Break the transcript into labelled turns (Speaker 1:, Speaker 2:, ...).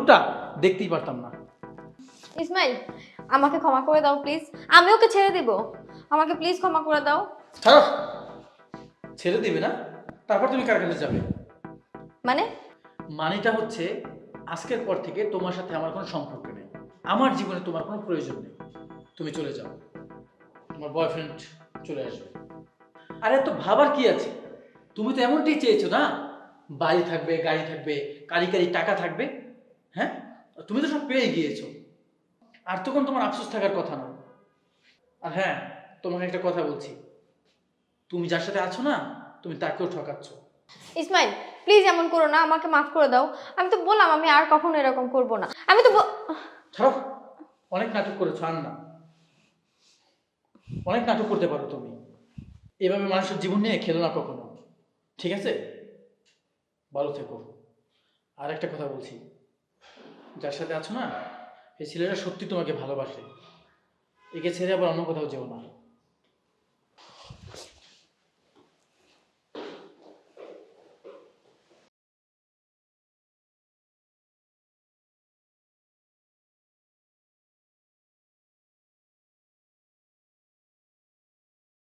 Speaker 1: মুখটা দেখতেই পারতাম না।
Speaker 2: ইসমাইল, আমাকে ক্ষমা করে দাও প্লিজ। আমি ওকে ছেড়ে দিব। আমাকে প্লিজ ক্ষমা করে দাও।
Speaker 1: ছাড়ো। ছেড়ে দিবে না? তারপর তুমি কার কাছে যাবে?
Speaker 2: মানে?
Speaker 1: মানেটা হচ্ছে আজকের পর থেকে তোমার সাথে আমার কোনো সম্পর্ক নেই, আমার জীবনে তোমার কোনো প্রয়োজন নেই। তুমি চলে যাও, তোমার বয়ফ্রেন্ড চলে আসবে। আরে তো ভাবার কি আছে? তুমি তো এমনটাই চেয়েছো না, বাড়ি থাকবে, গাড়ি থাকবে, কারি কারি টাকা থাকবে। হ্যাঁ, তুমি তো সব পেয়ে গিয়েছো। আর তখন তোমার আফসোস থাকার কথা না। আর হ্যাঁ, তোমাকে একটা কথা বলছি, তুমি যার সাথে আছো না, তুমি তাকেও ঠকাচ্ছ।
Speaker 2: ইসমাইল, প্লিজ এমন করো না, আমাকে মাফ করে দাও। আমি তো বললাম আমি আর কখনো এরকম করব না। আমি তো
Speaker 1: ছাড়ো, অনেক নাটক করেছো, আর না। অনেক নাটক করতে পারো তুমি। এভাবে মানুষের জীবন নিয়ে খেলো না কখনো, ঠিক আছে? ভালো থেকো। আর একটা কথা বলছি, যার সাথে আছো না, এই ছেলেটা সত্যি তোমাকে ভালোবাসে। একে ছেড়ে আবার অন্য কোথাও যেও না।